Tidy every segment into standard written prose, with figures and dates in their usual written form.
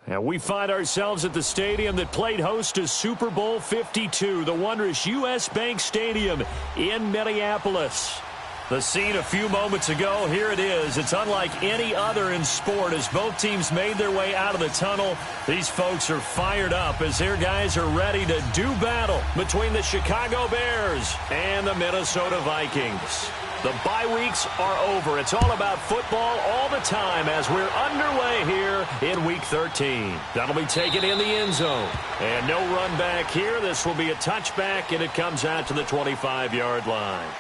And we find ourselves at the stadium that played host to Super Bowl 52, the wondrous U.S. Bank Stadium in Minneapolis. The scene a few moments ago, here it is. It's unlike any other in sport as both teams made their way out of the tunnel. These folks are fired up as their guys are ready to do battle between the Chicago Bears and the Minnesota Vikings. The bye weeks are over. It's all about football all the time as we're underway here in Week 13. That'll be taken in the end zone. And no run back here. This will be a touchback, and it comes out to the 25-yard line.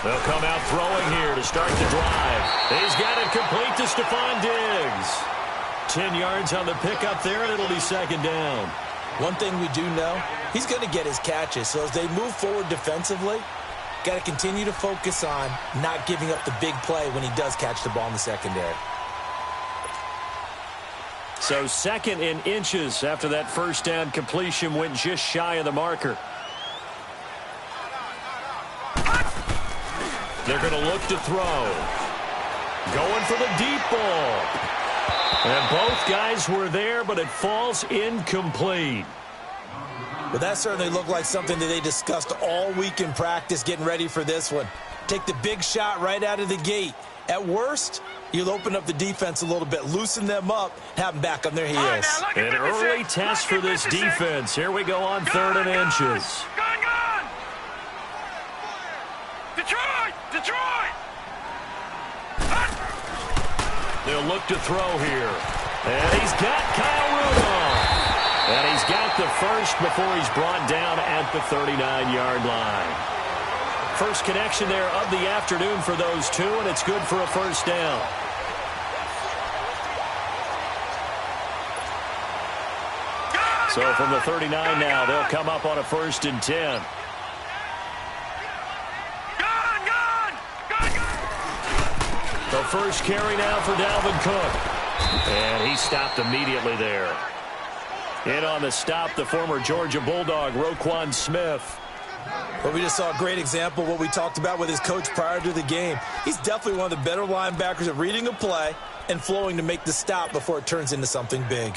They'll come out throwing here to start the drive. He's got it complete to Stephon Diggs. 10 yards on the pickup there, and it'll be second down. One thing we do know, he's going to get his catches. So as they move forward defensively, got to continue to focus on not giving up the big play when he does catch the ball in the secondary. So second in inches after that first down completion went just shy of the marker. They're going to look to throw. Going for the deep ball. And both guys were there, but it falls incomplete. Well, that certainly looked like something that they discussed all week in practice getting ready for this one. Take the big shot right out of the gate. At worst, you'll open up the defense a little bit, loosen them up, have them back on their heels. An early test for this defense. Here we go on third and inches. Detroit! They'll look to throw here. And he's got Kyle Rudolph. And he's got the first before he's brought down at the 39-yard line. First connection there of the afternoon for those two, and it's good for a first down. So from the 39 now, they'll come up on a 1st and 10. The first carry now for Dalvin Cook. And he stopped immediately there. In on the stop, the former Georgia Bulldog, Roquan Smith. Well, we just saw a great example of what we talked about with his coach prior to the game. He's definitely one of the better linebackers at reading a play and flowing to make the stop before it turns into something big.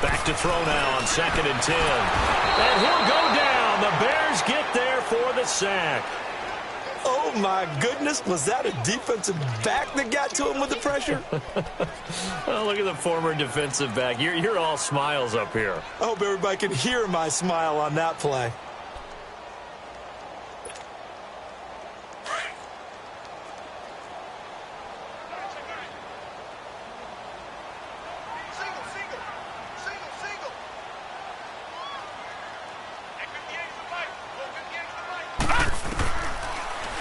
Back to throw now on 2nd and 10. And he'll go down. The Bears get there for the sack. Oh, my goodness. Was that a defensive back that got to him with the pressure? Oh, look at the former defensive back. You're all smiles up here. I hope everybody can hear my smile on that play.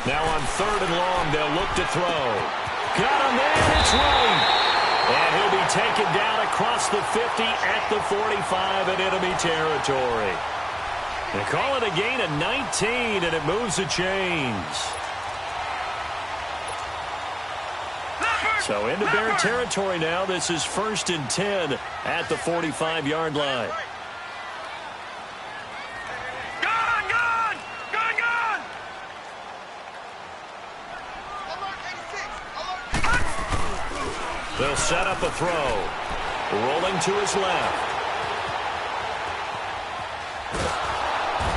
Now on 3rd and long, they'll look to throw. Got him there, it's right. And he'll be taken down across the 50 at the 45 in enemy territory. They call it a gain of 19, and it moves the chains. So into Bear territory now. This is 1st and 10 at the 45-yard line. They'll set up a throw. Rolling to his left.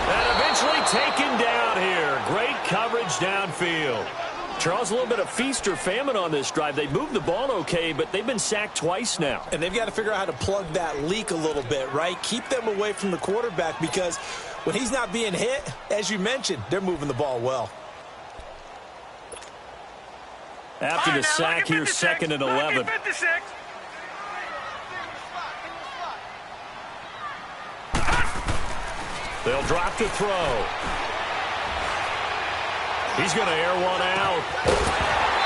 And eventually taken down here. Great coverage downfield. Charles, a little bit of feast or famine on this drive. They moved the ball okay, but they've been sacked twice now. And they've got to figure out how to plug that leak a little bit, right? Keep them away from the quarterback because when he's not being hit, as you mentioned, they're moving the ball well. After the sack here, 2nd and 11. They'll drop to throw. He's going to air one out.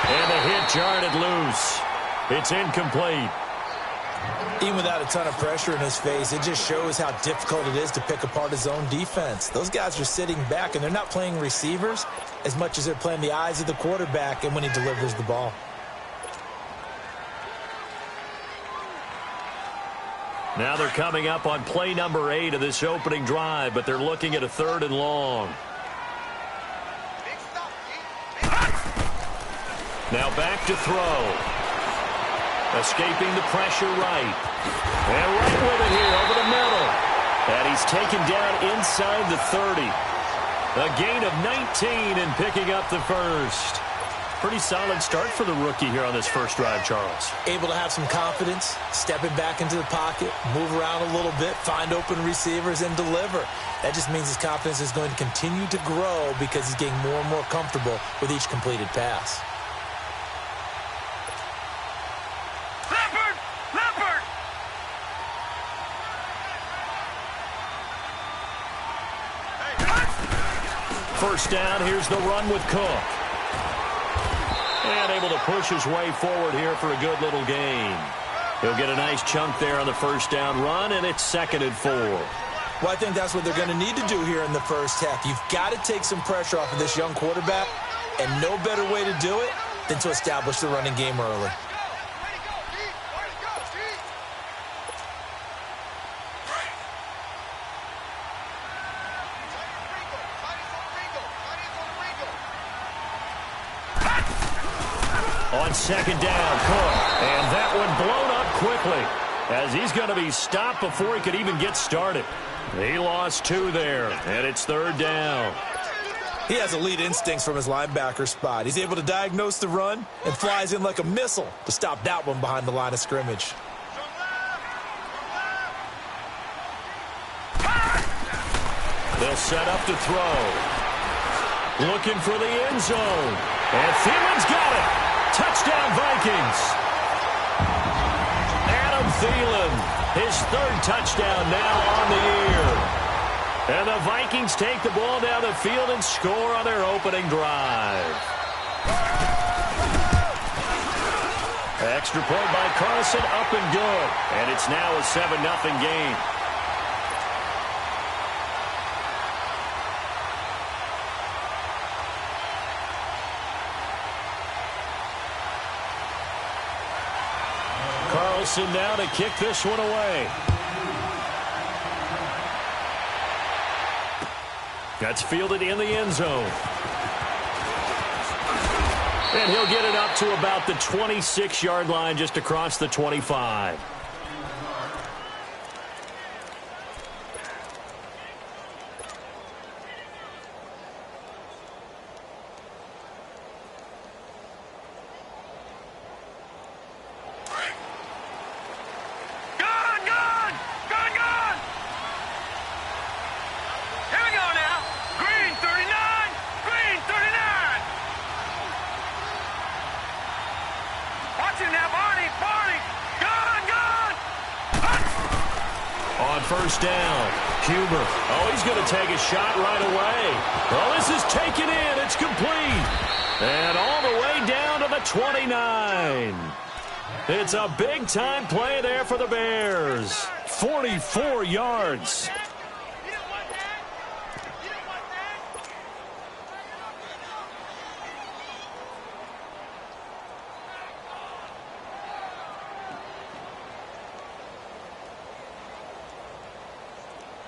And the hit jarred it loose. It's incomplete. Even without a ton of pressure in his face, it just shows how difficult it is to pick apart his own defense. Those guys are sitting back, and they're not playing receivers as much as they're playing the eyes of the quarterback and when he delivers the ball. Now they're coming up on play number 8 of this opening drive, but they're looking at a 3rd and long. Now back to throw. Escaping the pressure right. And right with it here over the middle. And he's taken down inside the 30. A gain of 19 and picking up the first. Pretty solid start for the rookie here on this first drive, Charles. Able to have some confidence, stepping back into the pocket, move around a little bit, find open receivers, and deliver. That just means his confidence is going to continue to grow because he's getting more and more comfortable with each completed pass. First down, here's the run with Cook. And able to push his way forward here for a good little gain. He'll get a nice chunk there on the first down run, and it's 2nd and 4. Well, I think that's what they're going to need to do here in the first half. You've got to take some pressure off of this young quarterback, and no better way to do it than to establish the running game early. On 2nd down, Cook. And that one blown up quickly as he's going to be stopped before he could even get started. He lost 2 there, and it's 3rd down. He has elite instincts from his linebacker spot. He's able to diagnose the run and flies in like a missile to stop that one behind the line of scrimmage. They'll set up to throw. Looking for the end zone. And Thielen's got it. Touchdown, Vikings. Adam Thielen, his 3rd touchdown now on the year. And the Vikings take the ball down the field and score on their opening drive. Extra point by Carson, up and good. And it's now a 7-0 game. Carlson now to kick this one away. That's fielded in the end zone. And he'll get it up to about the 26-yard line, just across the 25. First down. Huber. Oh, he's going to take a shot right away. Well, this is taken in. It's complete. And all the way down to the 29. It's a big-time play there for the Bears. 44 yards.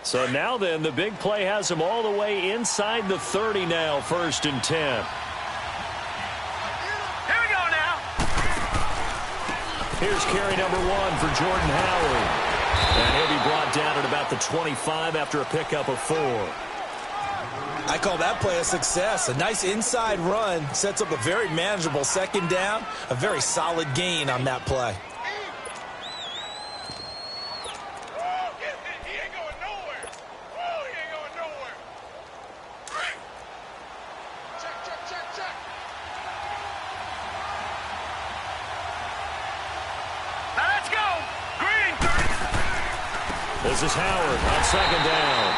So now then, the big play has him all the way inside the 30 now, 1st and 10. Here we go now. Here's carry number 1 for Jordan Howard. And he'll be brought down at about the 25 after a pickup of 4. I call that play a success. A nice inside run sets up a very manageable 2nd down. A very solid gain on that play. This is Howard on 2nd down.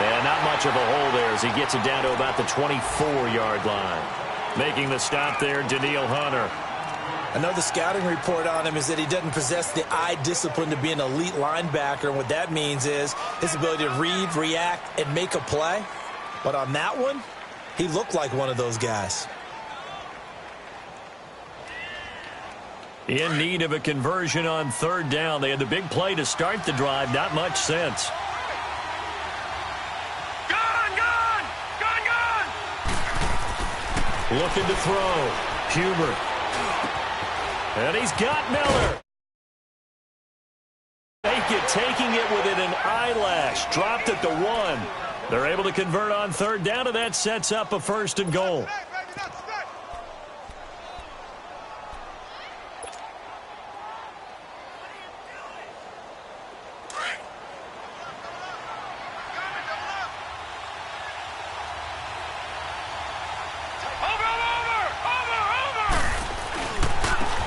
And not much of a hole there as he gets it down to about the 24-yard line. Making the stop there, Daniil Hunter. I know the scouting report on him is that he doesn't possess the eye discipline to be an elite linebacker, and what that means is his ability to read, react, and make a play. But on that one, he looked like one of those guys. In need of a conversion on third down. They had the big play to start the drive. Not much sense. Looking to throw. Huber. And he's got Miller. Take it, taking it within an eyelash. Dropped it to 1. They're able to convert on third down, and that sets up a 1st and goal.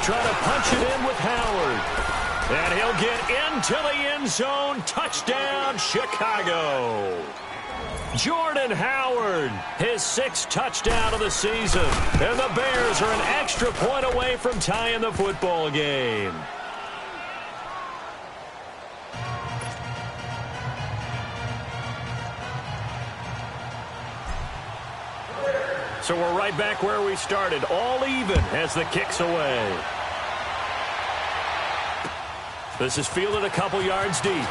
Trying to punch it in with Howard. And he'll get into the end zone. Touchdown, Chicago. Jordan Howard, his 6th touchdown of the season. And the Bears are an extra point away from tying the football game. So we're right back where we started, all even as the kick's away. This is fielded a couple yards deep. And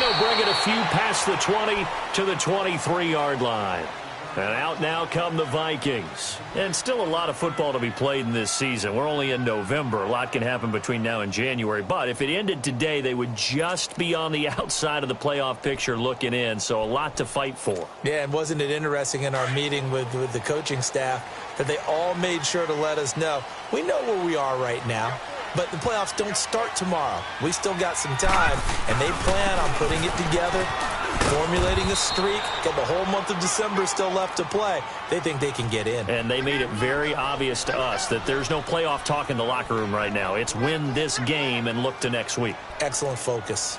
he'll bring it a few past the 20 to the 23-yard line. And out now come the Vikings. And still a lot of football to be played in this season. We're only in November. A lot can happen between now and January. But if it ended today, they would just be on the outside of the playoff picture looking in. So a lot to fight for. Yeah, and wasn't it interesting in our meeting with the coaching staff that they all made sure to let us know, we know where we are right now, but the playoffs don't start tomorrow. We still got some time, and they plan on putting it together, formulating a streak, got the whole month of December still left to play. They think they can get in. And they made it very obvious to us that there's no playoff talk in the locker room right now. It's win this game and look to next week. Excellent focus.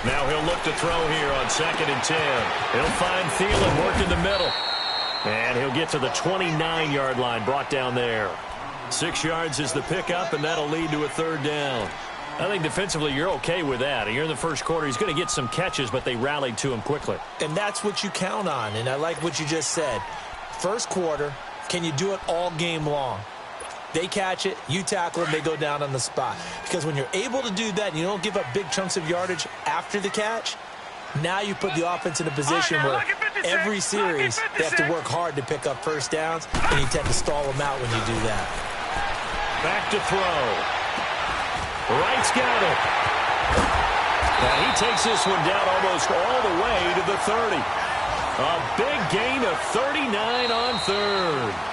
Now he'll look to throw here on 2nd and 10. He'll find Thielen working the middle. And he'll get to the 29-yard line, brought down there. 6 yards is the pickup, and that'll lead to a 3rd down. I think defensively you're okay with that. You're in the first quarter. He's going to get some catches, but they rallied to him quickly. And that's what you count on, and I like what you just said. First quarter, can you do it all game long? They catch it, you tackle them, they go down on the spot. Because when you're able to do that and you don't give up big chunks of yardage after the catch, now you put the offense in a position where every series they have to work hard to pick up first downs, and you tend to stall them out when you do that. Back to throw. Wright's got it. And he takes this one down almost all the way to the 30. A big gain of 39 on 3rd.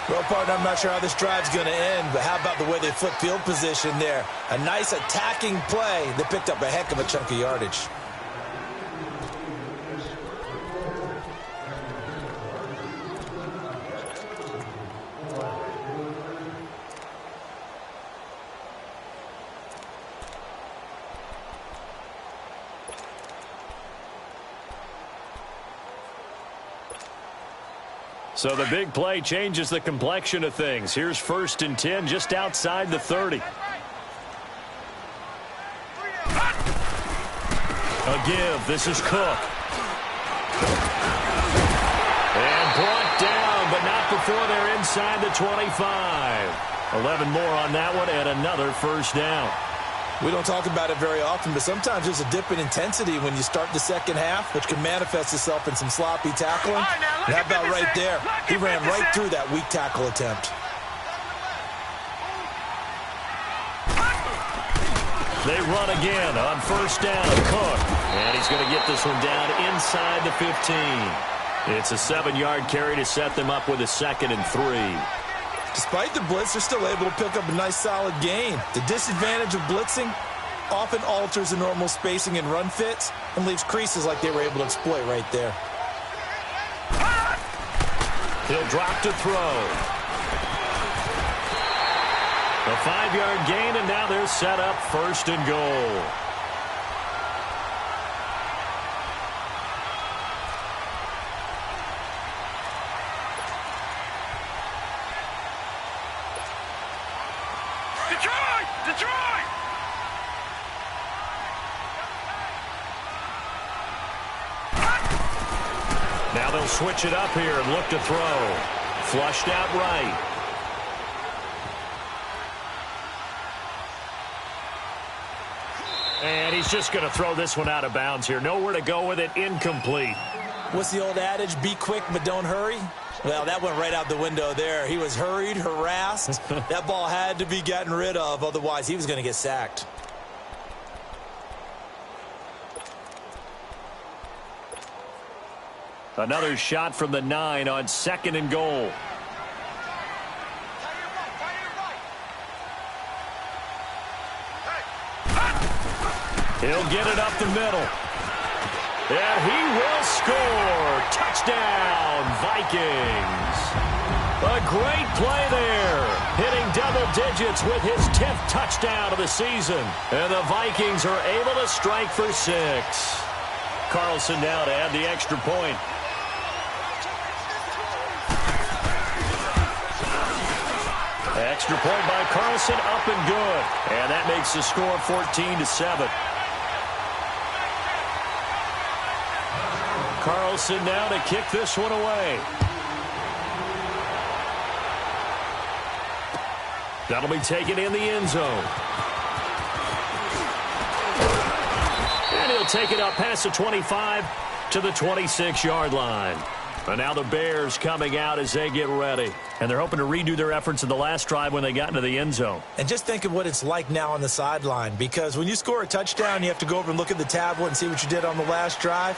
Well, partner, I'm not sure how this drive's going to end, but how about the way they flip field position there? A nice attacking play that picked up a heck of a chunk of yardage. So the big play changes the complexion of things. Here's 1st and 10 just outside the 30. A give. This is Cook. And brought down, but not before they're inside the 25. 11 more on that one and another 1st down. We don't talk about it very often, but sometimes there's a dip in intensity when you start the second half, which can manifest itself in some sloppy tackling. And how about right there? He ran right through that weak tackle attempt. They run again on 1st down. Cook. And he's going to get this one down inside the 15. It's a 7-yard carry to set them up with a 2nd and 3. Despite the blitz, they're still able to pick up a nice solid gain. The disadvantage of blitzing often alters the normal spacing and run fits and leaves creases like they were able to exploit right there. He'll drop to throw. A 5-yard gain, and now they're set up 1st and goal. Detroit! Now they'll switch it up here and look to throw. Flushed out right. And he's just going to throw this one out of bounds here. Nowhere to go with it. Incomplete. What's the old adage? Be quick, but don't hurry. Well, that went right out the window there. He was hurried, harassed. That ball had to be gotten rid of. Otherwise, he was going to get sacked. Another shot from the 9 on 2nd and goal. He'll get it up the middle. And he will score. Touchdown, Vikings. A great play there. Hitting double digits with his 10th touchdown of the season. And the Vikings are able to strike for 6. Carlson now to add the extra point. Extra point by Carlson, up and good. And that makes the score 14-7. Carlson now to kick this one away. That'll be taken in the end zone. And he'll take it up past the 25 to the 26-yard line. And now the Bears coming out as they get ready. And they're hoping to redo their efforts in the last drive when they got into the end zone. And just think of what it's like now on the sideline. Because when you score a touchdown, you have to go over and look at the tablet and see what you did on the last drive.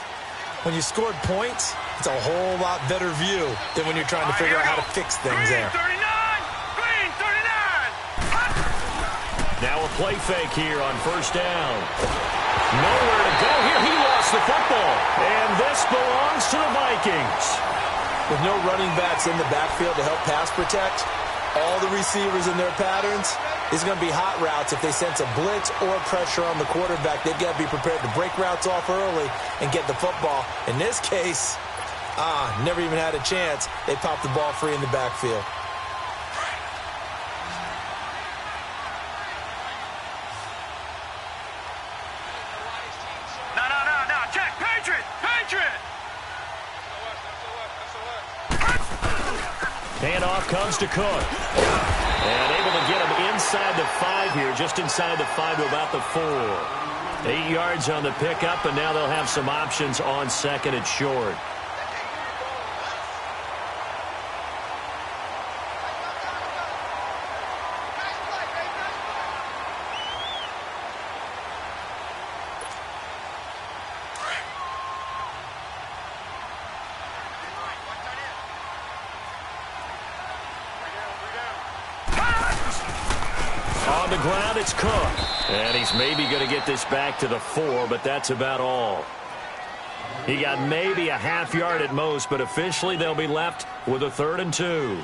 When you scored points, it's a whole lot better view than when you're trying to figure out how to fix things there. Green 39! Now a play fake here on 1st down. Nowhere to go here. He lost the football. And this belongs to the Vikings. With no running backs in the backfield to help pass protect, all the receivers in their patterns, it's going to be hot routes. If they sense a blitz or pressure on the quarterback, they've got to be prepared to break routes off early and get the football. In this case, never even had a chance. They popped the ball free in the backfield. No. Check. Patriot! Handoff comes to Cook. And able to get him inside the 5 here, just inside the 5 to about the 4. 8 yards on the pickup, and now they'll have some options on 2nd and short. On the ground, it's Cook. And he's maybe going to get this back to the 4, but that's about all. He got maybe a half yard at most, but officially they'll be left with a 3rd and 2.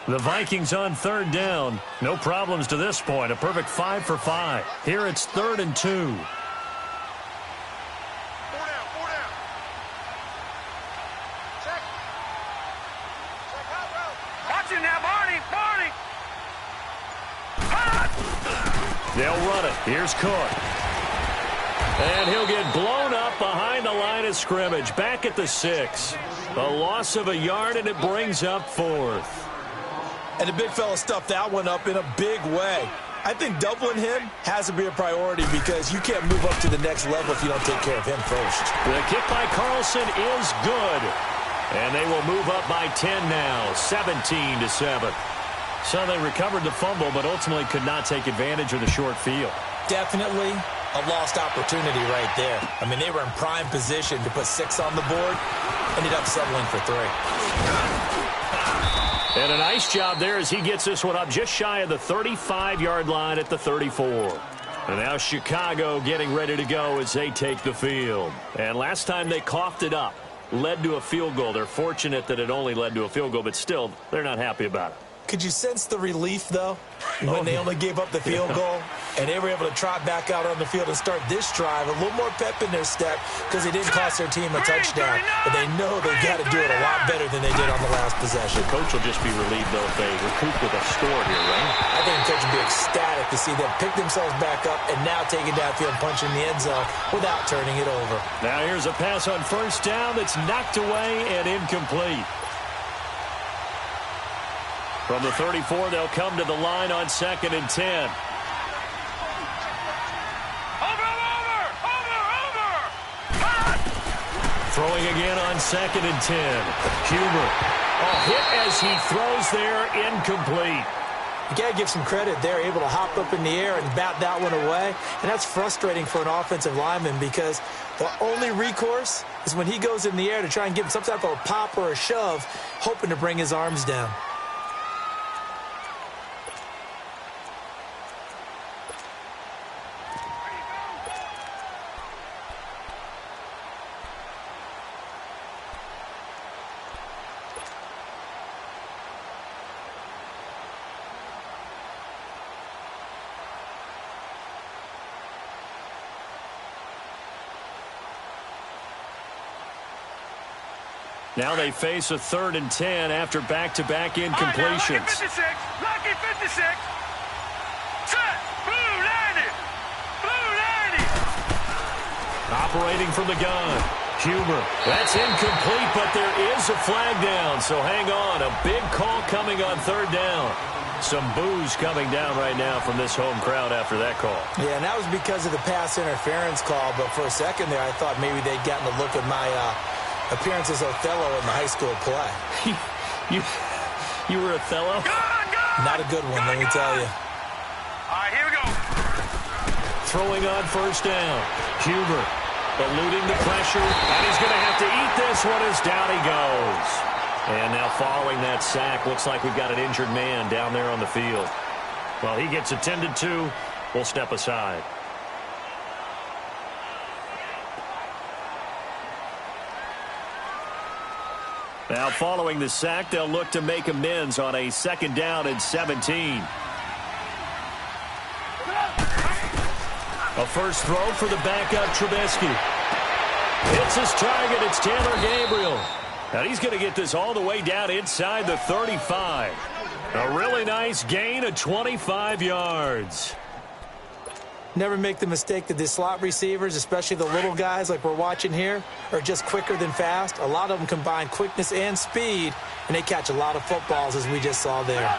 The Vikings on 3rd down. No problems to this point. A perfect 5 for 5. Here it's 3rd and 2. They'll run it. Here's Cook. And he'll get blown up behind the line of scrimmage. Back at the 6. A loss of a yard, and it brings up 4th. And the big fella stuffed that one up in a big way. I think doubling him has to be a priority because you can't move up to the next level if you don't take care of him first. The kick by Carlson is good. And they will move up by 10 now, 17-7. So they recovered the fumble, but ultimately could not take advantage of the short field. Definitely a lost opportunity right there. I mean, they were in prime position to put 6 on the board. Ended up settling for 3. And a nice job there as he gets this one up just shy of the 35-yard line at the 34. And now Chicago getting ready to go as they take the field. And last time they coughed it up. led to a field goal. They're fortunate that it only led to a field goal, but still, they're not happy about it. Could you sense the relief, though, when they only gave up the field goal and they were able to trot back out on the field and start this drive? A little more pep in their step because they didn't cost their team a touchdown. But they know they've got to do it a lot better than they did on the last possession. The coach will just be relieved, though, if they recoup with a score here, right? I think the coach would be ecstatic to see them pick themselves back up and now take it downfield and punch in the end zone without turning it over. Now here's a pass on first down that's knocked away and incomplete. From the 34, they'll come to the line on 2nd and 10. Throwing again on 2nd and 10. Huber. A hit as he throws there, incomplete. You got to give some credit. They're able to hop up in the air and bat that one away. And that's frustrating for an offensive lineman because the only recourse is when he goes in the air to try and give him some type of a pop or a shove, hoping to bring his arms down. Now they face a 3rd and 10 after back-to-back incompletions. Lucky 56. Set. Blue landed. Blue landed. Operating from the gun. Huber. That's incomplete, but there is a flag down, so hang on. A big call coming on 3rd down. Some boos coming down right now from this home crowd after that call. Yeah, and that was because of the pass interference call, but for a second there I thought maybe they'd gotten a look at my appearance as Othello in the high school play. You were Othello? Not a good one, let me tell you. All right, here we go. Throwing on 1st down. Huber eluding the pressure, and he's going to have to eat this one as down he goes. And now following that sack, looks like we've got an injured man down there on the field. Well, he gets attended to. We'll step aside. Now following the sack, they'll look to make amends on a 2nd down and 17. A first throw for the backup Trubisky. Hits his target. It's Taylor Gabriel. And he's going to get this all the way down inside the 35. A really nice gain of 25 yards. Never make the mistake that the slot receivers, especially the little guys like we're watching here, are just quicker than fast. A lot of them combine quickness and speed, and they catch a lot of footballs, as we just saw there.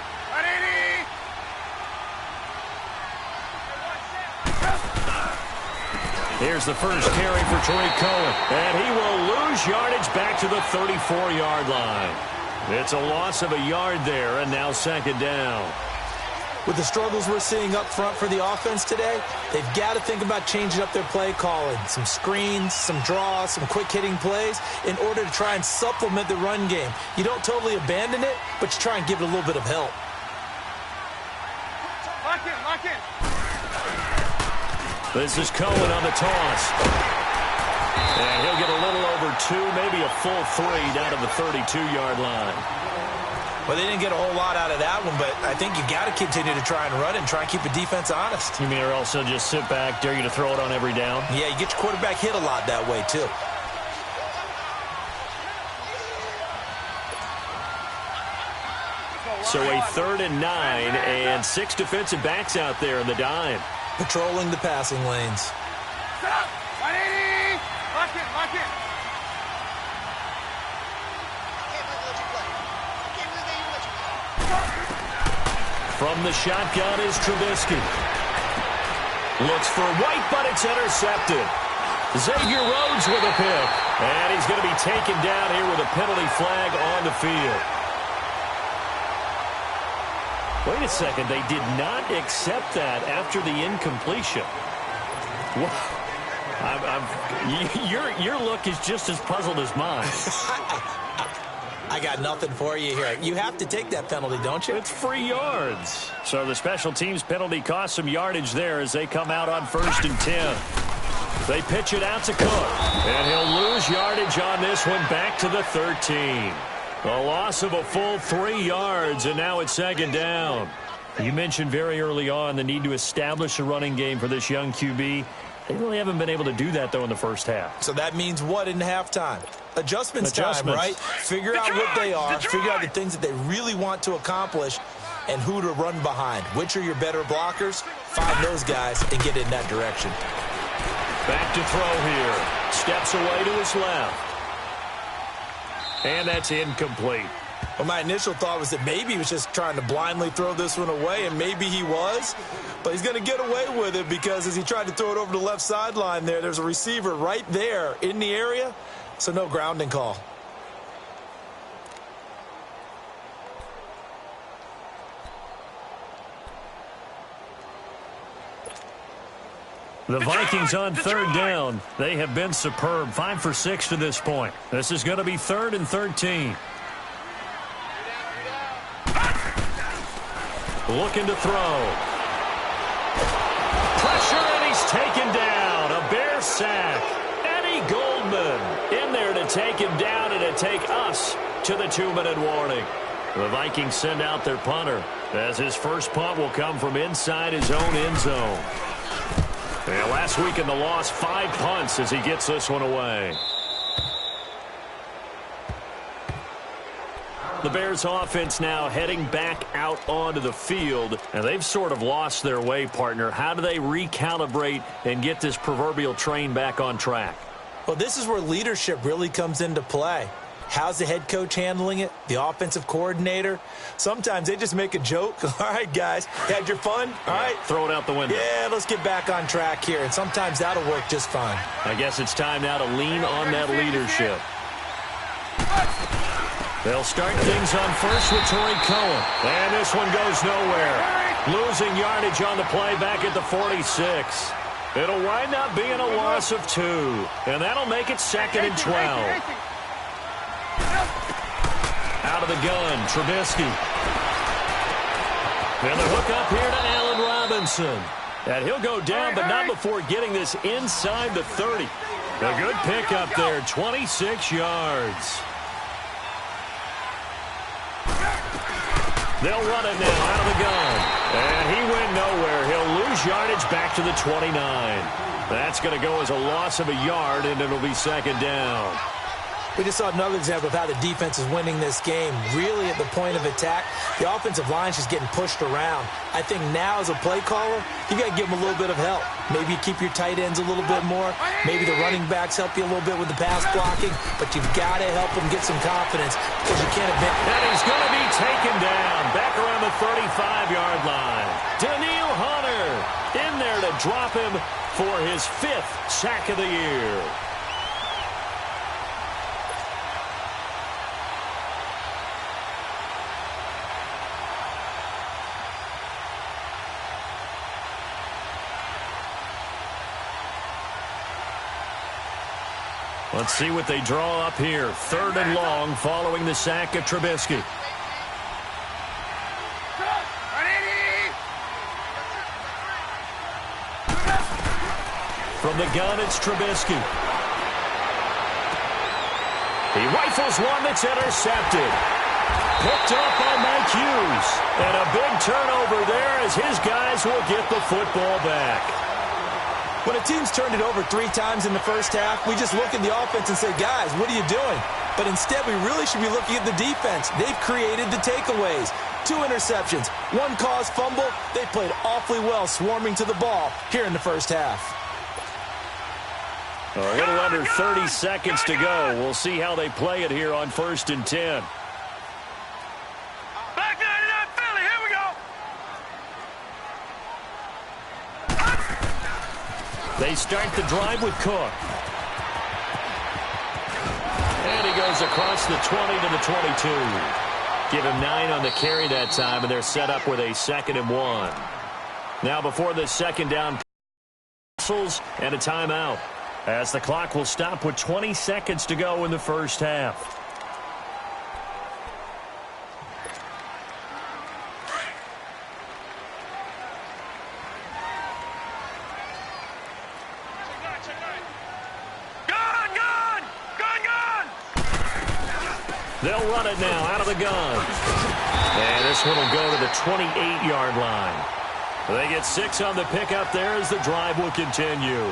Here's the first carry for Tariq Cohen, and he will lose yardage back to the 34-yard line. It's a loss of a yard there, and now 2nd down. With the struggles we're seeing up front for the offense today, they've got to think about changing up their play calling. Some screens, some draws, some quick-hitting plays in order to try and supplement the run game. You don't totally abandon it, but you try and give it a little bit of help. Lock in, lock in. This is Cohen on the toss. And he'll get a little over 2, maybe a full 3 down to the 32-yard line. Well, they didn't get a whole lot out of that one, but I think you got to continue to try and run it and try and keep the defense honest. You mean or else they'll just sit back, dare you to throw it on every down? Yeah, you get your quarterback hit a lot that way, too. So a 3rd and 9 and 6 defensive backs out there in the dime. Patrolling the passing lanes. Stop. 180. Lock in, lock in. From the shotgun is Trubisky. Looks for White, but it's intercepted. Xavier Rhodes with a pick. And he's going to be taken down here with a penalty flag on the field. Wait a second. They did not accept that after the incompletion. Your look is just as puzzled as mine. I got nothing for you here. You have to take that penalty, don't you? It's free yards. So the special teams penalty cost some yardage there as they come out on 1st and 10. They pitch it out to Cook. And he'll lose yardage on this one, back to the 13. A loss of a full 3 yards, and now it's second down. You mentioned very early on the need to establish a running game for this young QB. They really haven't been able to do that, though, in the first half. So that means what in halftime? Adjustments time, right? Figure out what they are, figure out the things that they really want to accomplish, and who to run behind. Which are your better blockers? Find those guys and get in that direction. Back to throw here. Steps away to his left. And that's incomplete. Well, my initial thought was that maybe he was just trying to blindly throw this one away, and maybe he was. But he's going to get away with it because as he tried to throw it over the left sideline there's a receiver right there in the area, so no grounding call. The Vikings on third down. They have been superb. 5 for 6 to this point. This is going to be 3rd and 13. Looking to throw. Pressure, and he's taken down. A Bear sack. Eddie Goldman in there to take him down and to take us to the 2-minute warning. The Vikings send out their punter as his first punt will come from inside his own end zone. And last week in the loss, 5 punts as he gets this one away. The Bears offense now heading back out onto the field, and they've sort of lost their way, partner. How do they recalibrate and get this proverbial train back on track? Well, this is where leadership really comes into play. How's the head coach handling it? The offensive coordinator? Sometimes they just make a joke. All right, guys, had your fun? All right. Throw it out the window. Yeah, let's get back on track here, and sometimes that'll work just fine. I guess it's time now to lean on that leadership. They'll start things on first with Torrey Cohen. And this one goes nowhere. Losing yardage on the play back at the 46. It'll wind up being a loss of 2. And that'll make it 2nd and 12. Out of the gun, Trubisky. And the hook up here to Allen Robinson. And he'll go down, but not before getting this inside the 30. A good pickup there, 26 yards. They'll run it now out of the gun. And he went nowhere. He'll lose yardage back to the 29. That's going to go as a loss of a yard, and it'll be 2nd down. We just saw another example of how the defense is winning this game. Really at the point of attack, the offensive line is just getting pushed around. I think now as a play caller, you got to give them a little bit of help. Maybe you keep your tight ends a little bit more. Maybe the running backs help you a little bit with the pass blocking. But you've got to help them get some confidence because you can't admit. And he's going to be taken down back around the 35-yard line. Daniil Hunter in there to drop him for his 5th sack of the year. Let's see what they draw up here. 3rd and long following the sack of Trubisky. From the gun, it's Trubisky. He rifles one that's intercepted. Picked up by Mike Hughes. And a big turnover there as his guys will get the football back. When a team's turned it over 3 times in the first half, we just look at the offense and say, guys, what are you doing? But instead, we really should be looking at the defense. They've created the takeaways. 2 interceptions, 1 caused fumble. They played awfully well swarming to the ball here in the first half. A little under 30 seconds to go. We'll see how they play it here on 1st and 10. Back 99 Philly, here we go. They start the drive with Cook. And he goes across the 20 to the 22. Give him 9 on the carry that time, and they're set up with a 2nd and 1. Now before the 2nd down, and a timeout, as the clock will stop with 20 seconds to go in the first half. They'll run it now out of the gun. And this one will go to the 28-yard line. They get 6 on the pickup there as the drive will continue.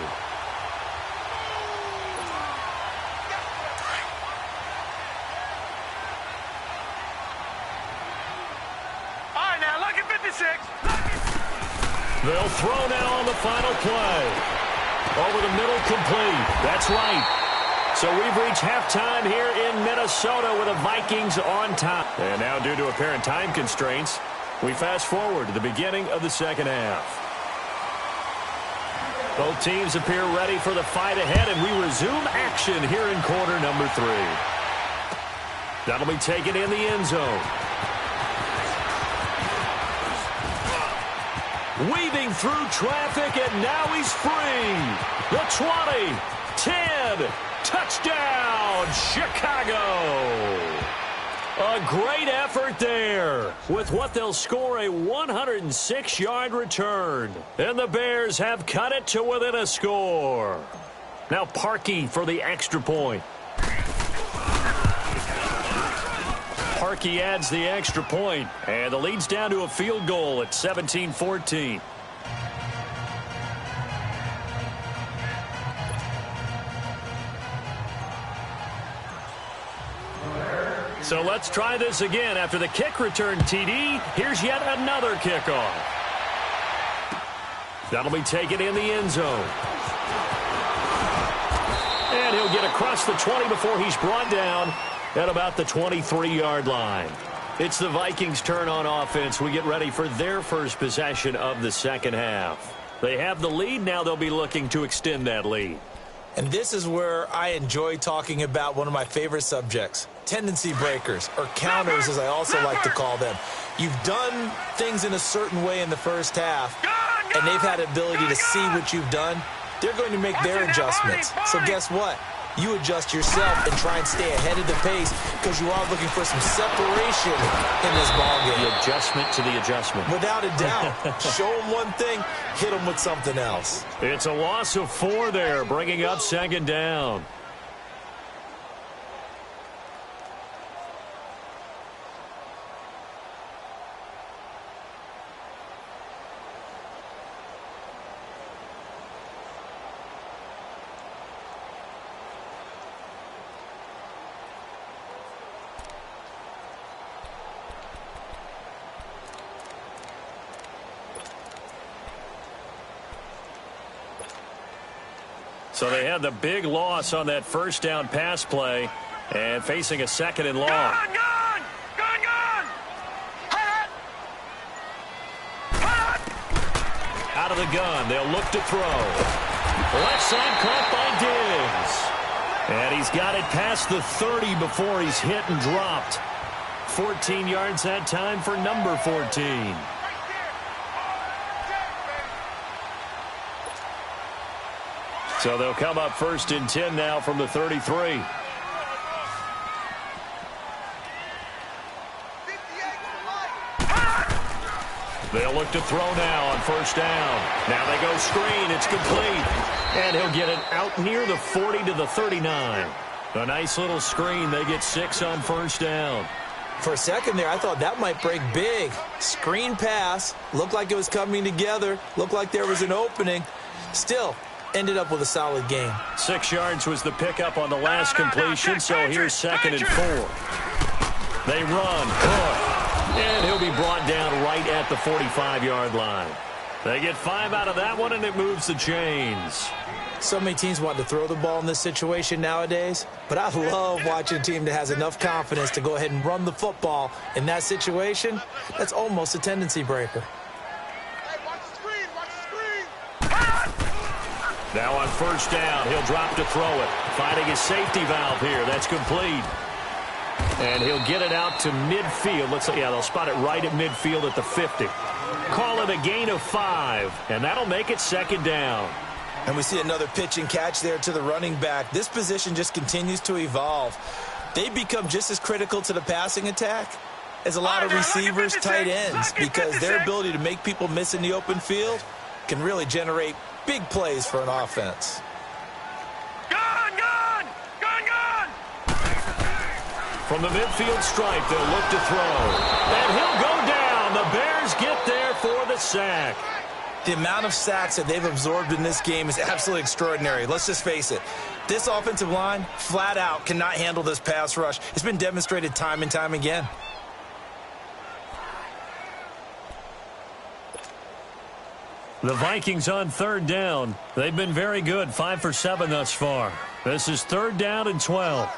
They'll throw now on the final play. Over the middle, complete. That's right. So we've reached halftime here in Minnesota with the Vikings on top. And now, due to apparent time constraints, we fast forward to the beginning of the second half. Both teams appear ready for the fight ahead, and we resume action here in quarter number 3. That'll be taken in the end zone. Weaving through traffic, and now he's free. The 20, 10, touchdown, Chicago. A great effort there with what they'll score a 106-yard return. And the Bears have cut it to within a score. Now Parkey for the extra point. Parkey adds the extra point, and the lead's down to a field goal at 17-14. So let's try this again. After the kick return TD, here's yet another kickoff. That'll be taken in the end zone. And he'll get across the 20 before he's brought down at about the 23-yard line. It's the Vikings' turn on offense. We get ready for their first possession of the second half. They have the lead. Now they'll be looking to extend that lead. And this is where I enjoy talking about one of my favorite subjects, tendency breakers, or counters as I also like to call them. You've done things in a certain way in the first half, and they've had the ability to see what you've done. They're going to make their adjustments. So guess what? You adjust yourself and try and stay ahead of the pace because you are looking for some separation in this ballgame. The adjustment to the adjustment. Without a doubt. Show them one thing, hit them with something else. It's a loss of 4 there, bringing up second down. So they had the big loss on that first down pass play and facing a second and long. Gone! Out of the gun, they'll look to throw. Left side caught by Diggs. And he's got it past the 30 before he's hit and dropped. 14 yards that time for number 14. So they'll come up 1st and 10 now from the 33. They'll look to throw now on 1st down. Now they go screen. It's complete. And he'll get it out near the 40 to the 39. A nice little screen. They get 6 on 1st down. For a second there, I thought that might break big. Screen pass. Looked like it was coming together. Looked like there was an opening. Still, ended up with a solid game. 6 yards was the pickup on the last completion, so here's 2nd and 4. They run. And he'll be brought down right at the 45-yard line. They get 5 out of that one, and it moves the chains. So many teams want to throw the ball in this situation nowadays, but I love watching a team that has enough confidence to go ahead and run the football. In that situation, that's almost a tendency breaker. Now on 1st down, he'll drop to throw it. Finding his safety valve here. That's complete. And he'll get it out to midfield. Looks like, yeah, they'll spot it right at midfield at the 50. Call it a gain of 5, and that'll make it 2nd down. And we see another pitch and catch there to the running back. This position just continues to evolve. They become just as critical to the passing attack as a lot of receivers, tight ends, because their ability to make people miss in the open field can really generate big plays for an offense. From the midfield stripe, they'll look to throw. And he'll go down. The Bears get there for the sack. The amount of sacks that they've absorbed in this game is absolutely extraordinary. Let's just face it. This offensive line, flat out, cannot handle this pass rush. It's been demonstrated time and time again. The Vikings on third down. They've been very good, 5 for 7 thus far. This is 3rd down and 12.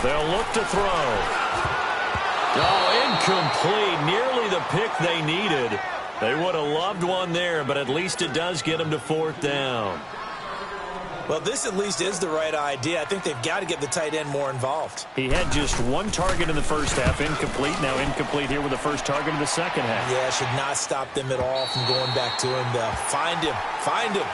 They'll look to throw. Oh, incomplete. Nearly the pick they needed. They would have loved one there, but at least it does get them to 4th down. Well, this at least is the right idea. I think they've got to get the tight end more involved. He had just one target in the first half, incomplete. Now incomplete here with the first target in the second half. Yeah, should not stop them at all from going back to him. Find him. Find him.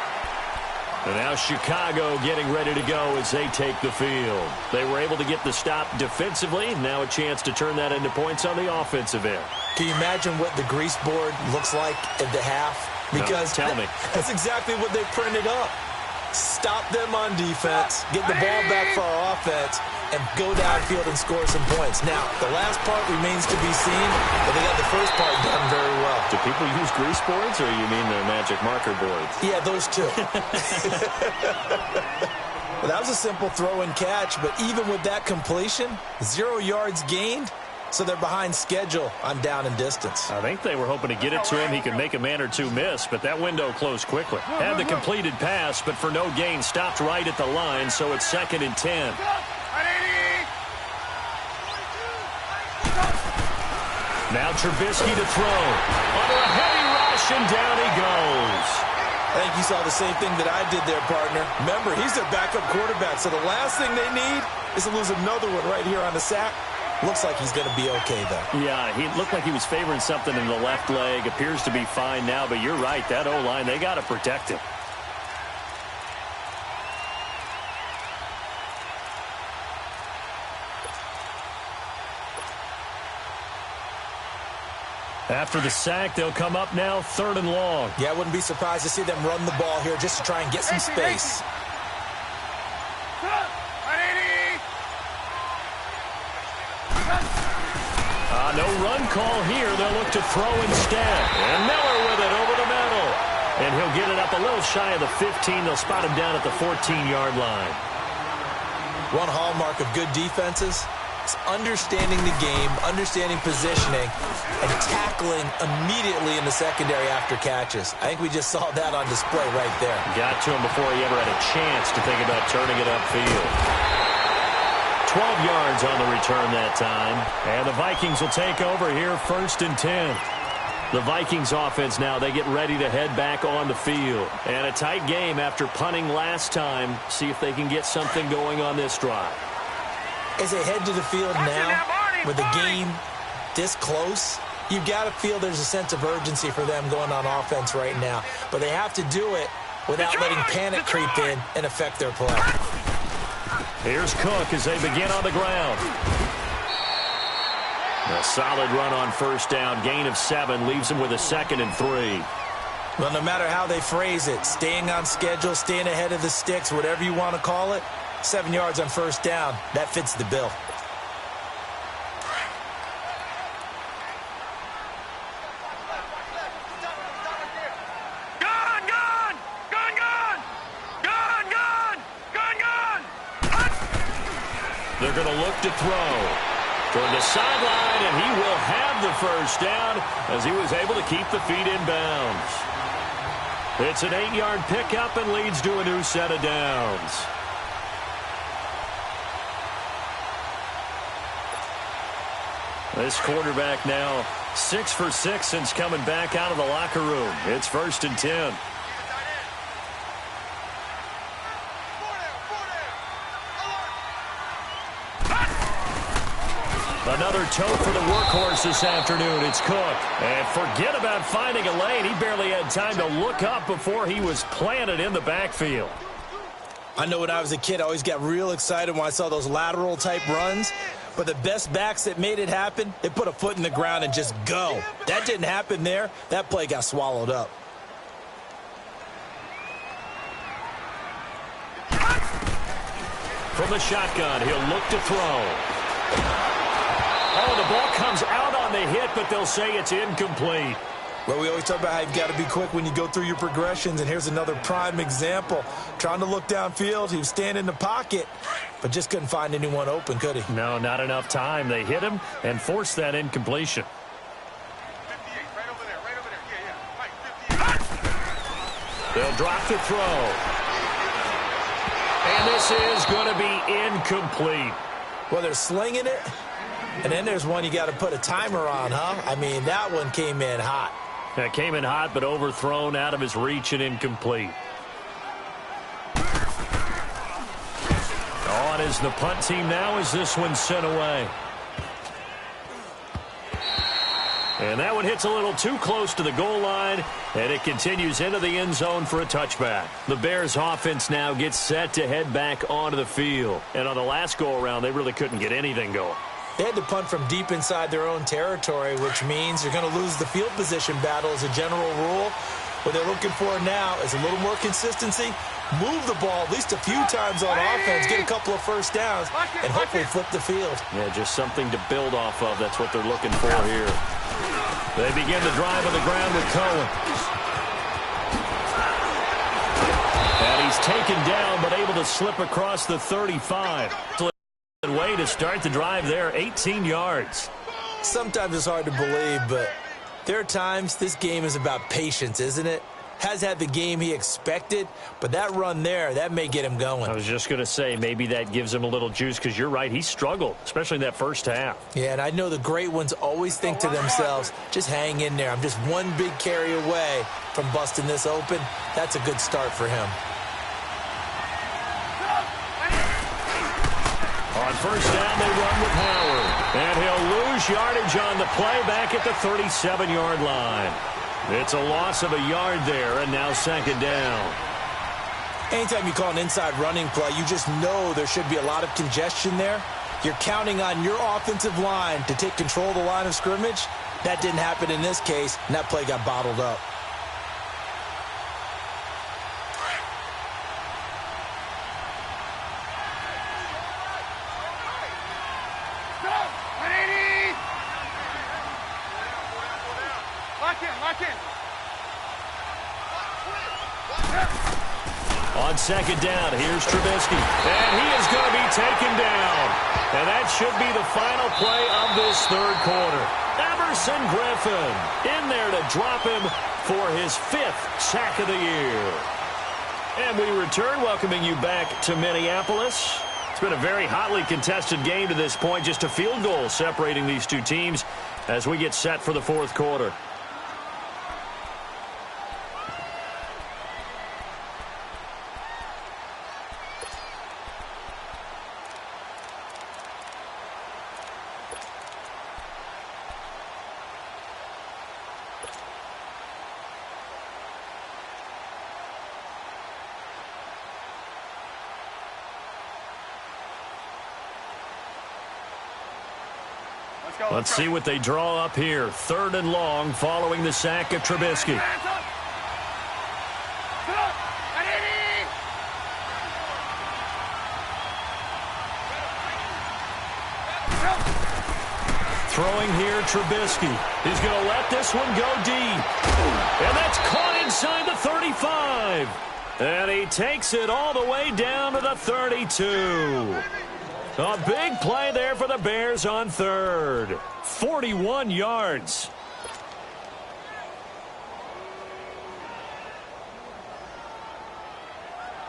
And now Chicago getting ready to go as they take the field. They were able to get the stop defensively. Now a chance to turn that into points on the offensive end. Can you imagine what the grease board looks like at the half? Because no, tell me. That's exactly what they printed up. Stop them on defense, get the ball back for our offense, and go downfield and score some points. Now, the last part remains to be seen, but they got the first part done very well. Do people use grease boards, or you mean the magic marker boards? Yeah, those two. Well, that was a simple throw and catch, but even with that completion, 0 yards gained, so they're behind schedule on down and distance. I think they were hoping to get it to him. He could make a man or two miss, but that window closed quickly. Had the completed pass, but for no gain, stopped right at the line, so it's 2nd and 10. Now Trubisky to throw. Under a heavy rush, and down he goes. I think you saw the same thing that I did there, partner. Remember, he's their backup quarterback, so the last thing they need is to lose another one right here on the sack. Looks like he's going to be okay, though. Yeah, he looked like he was favoring something in the left leg. Appears to be fine now, but you're right. That O-line, they got to protect him. After the sack, they'll come up now 3rd and long. Yeah, I wouldn't be surprised to see them run the ball here just to try and get some space. No run call here. They'll look to throw instead. And Miller with it over the middle. And he'll get it up a little shy of the 15. They'll spot him down at the 14-yard line. One hallmark of good defenses is understanding the game, understanding positioning, and tackling immediately in the secondary after catches. I think we just saw that on display right there. Got to him before he ever had a chance to think about turning it upfield. 12 yards on the return that time. And the Vikings will take over here 1st and 10. The Vikings offense now, they get ready to head back on the field. And a tight game after punting last time. See if they can get something going on this drive. As they head to the field now, with the game this close, you've got to feel there's a sense of urgency for them going on offense right now. But they have to do it without letting panic creep in and affect their play. Here's Cook as they begin on the ground. A solid run on 1st down. Gain of 7 leaves them with a 2nd and 3. Well, no matter how they phrase it, staying on schedule, staying ahead of the sticks, whatever you want to call it, 7 yards on 1st down, that fits the bill. They're going to look to throw toward the sideline, and he will have the 1st down as he was able to keep the feet in bounds. It's an 8-yard pickup and leads to a new set of downs. This quarterback now 6 for 6 since coming back out of the locker room. It's 1st and 10. Another toe for the workhorse this afternoon. It's Cook. And forget about finding a lane. He barely had time to look up before he was planted in the backfield. I know when I was a kid, I always got real excited when I saw those lateral type runs. But the best backs that made it happen, they put a foot in the ground and just go. That didn't happen there. That play got swallowed up. From the shotgun, he'll look to throw. Oh, the ball comes out on the hit, but they'll say it's incomplete. Well, we always talk about how you've got to be quick when you go through your progressions, and here's another prime example. Trying to look downfield, he was standing in the pocket, but just couldn't find anyone open, could he? No, not enough time. They hit him and forced that incompletion. 58, right over there, yeah. Right, 58. They'll drop the throw. And this is going to be incomplete. Well, they're slinging it, and then there's one you got to put a timer on, huh? I mean, that one came in hot. That came in hot, but overthrown, out of his reach, and incomplete. On is the punt team now as this one's sent away. And that one hits a little too close to the goal line, and it continues into the end zone for a touchback. The Bears offense now gets set to head back onto the field. And on the last go-around, they really couldn't get anything going. They had to punt from deep inside their own territory, which means you're going to lose the field position battle as a general rule. What they're looking for now is a little more consistency, move the ball at least a few times on offense, get a couple of first downs, and hopefully flip the field. Yeah, just something to build off of. That's what they're looking for here. They begin the drive on the ground with Cohen. And he's taken down, but able to slip across the 35. Way to start the drive there, 18 yards. Sometimes it's hard to believe, but there are times this game is about patience, isn't it? Has had the game he expected, but that run there, that may get him going. I was just going to say, maybe that gives him a little juice, because you're right, he struggled, especially in that first half. Yeah, and I know the great ones always think to themselves, just hang in there. I'm just one big carry away from busting this open. That's a good start for him. On first down, they run with Howard. And he'll lose yardage on the play back at the 37-yard line. It's a loss of a yard there, and now second down. Anytime you call an inside running play, you just know there should be a lot of congestion there. You're counting on your offensive line to take control of the line of scrimmage. That didn't happen in this case, and that play got bottled up. On second down, here's Trubisky. And he is going to be taken down. And that should be the final play of this third quarter. Everson Griffin in there to drop him for his 5th sack of the year. And we return, welcoming you back to Minneapolis. It's been a very hotly contested game to this point. Just a field goal separating these two teams as we get set for the fourth quarter. Let's see what they draw up here. 3rd and long following the sack of Trubisky. Throwing here, Trubisky. He's going to let this one go deep. And that's caught inside the 35. And he takes it all the way down to the 32. A big play there for the Bears on 3rd. 41 yards.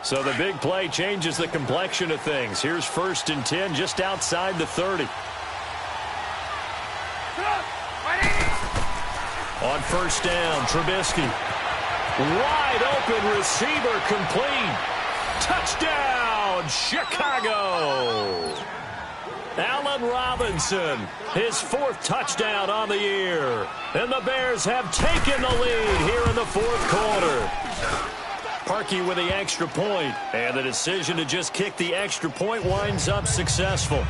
So the big play changes the complexion of things. Here's 1st and 10 just outside the 30. On first down, Trubisky. Wide open receiver complete. Touchdown, Chicago. Allen Robinson, his 4th touchdown on the year. And the Bears have taken the lead here in the 4th quarter. Parkey with the extra point. And the decision to just kick the extra point winds up successful.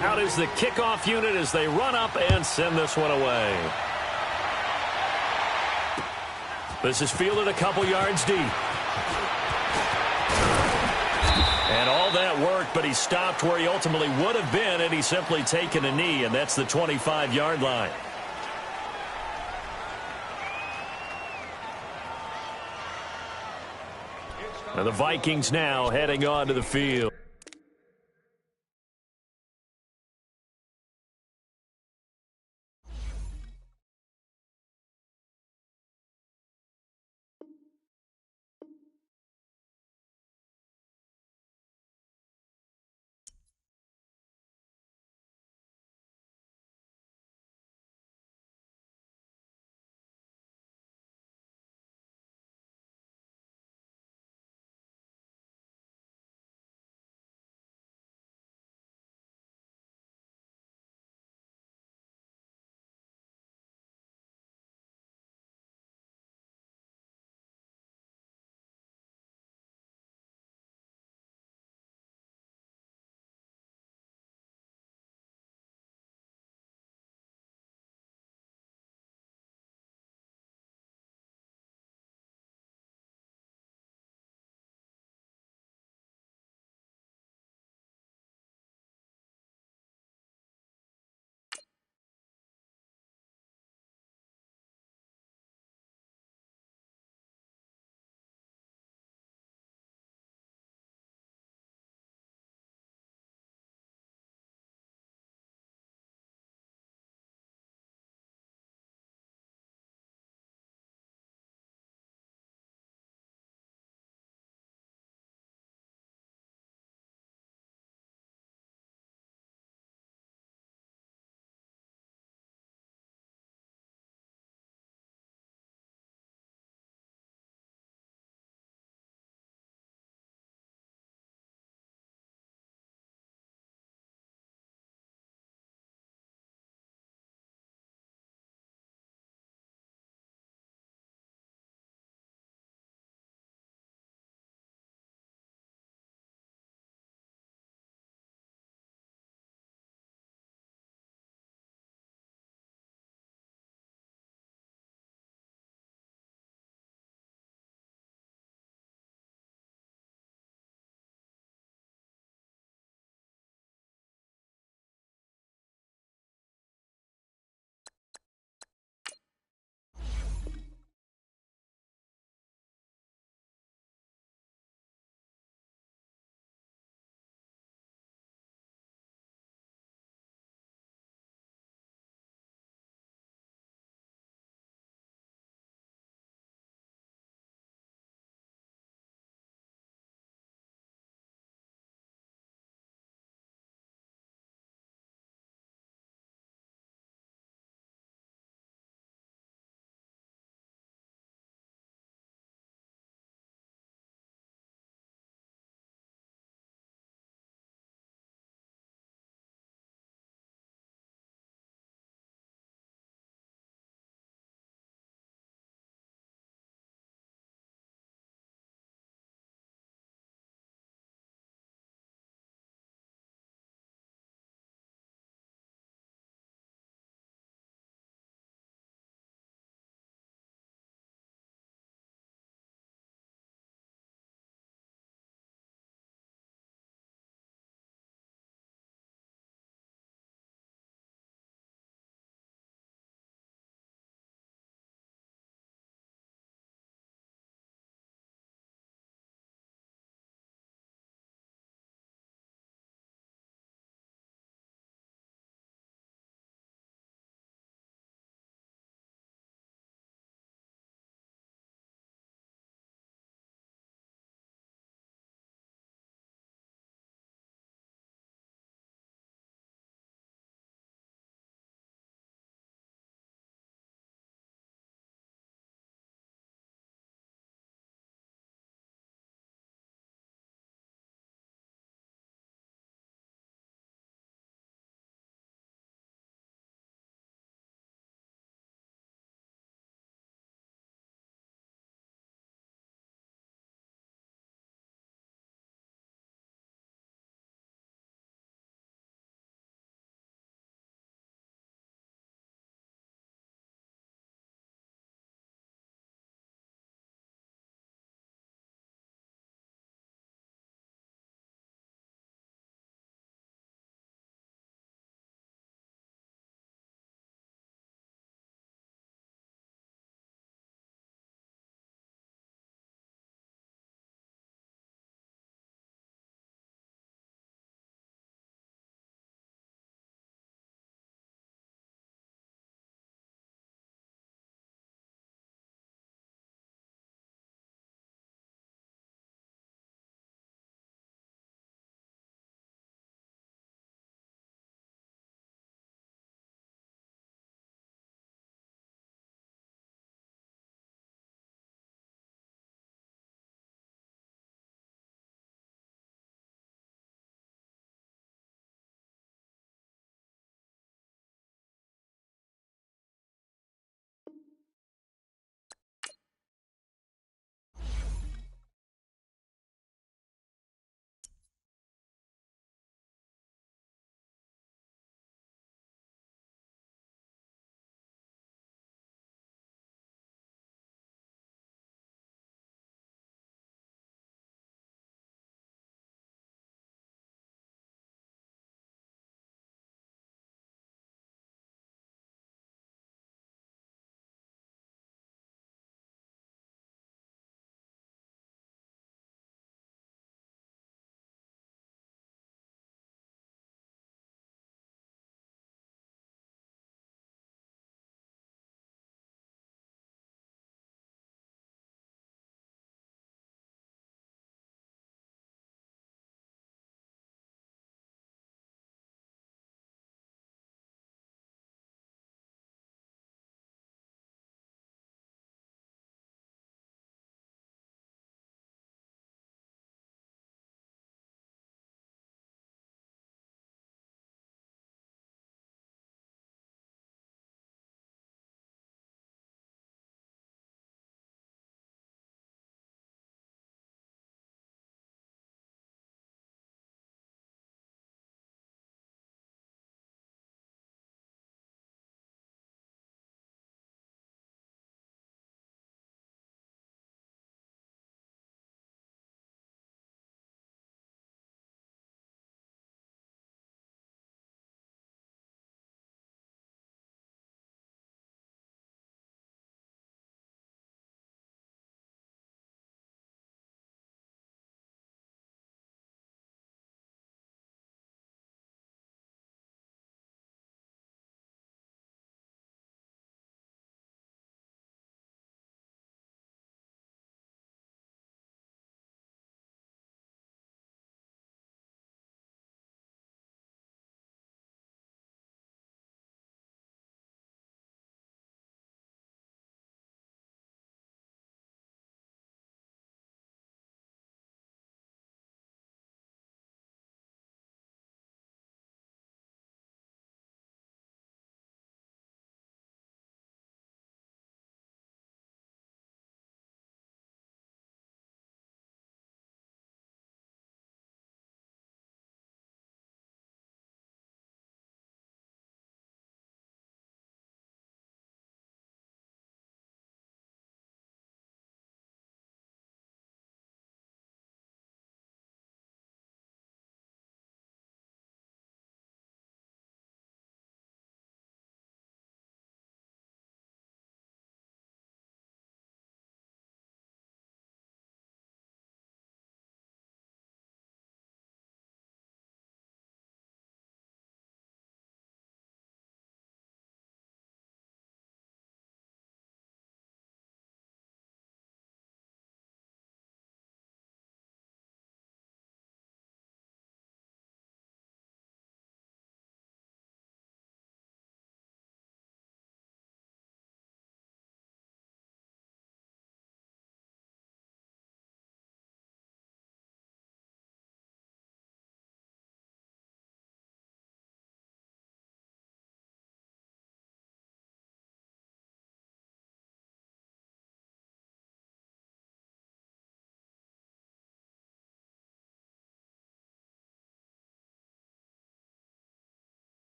Out is the kickoff unit as they run up and send this one away. This is fielded a couple yards deep. And all that worked, but he stopped where he ultimately would have been, and he's simply taken a knee, and that's the 25-yard line. And the Vikings now heading on to the field.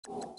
You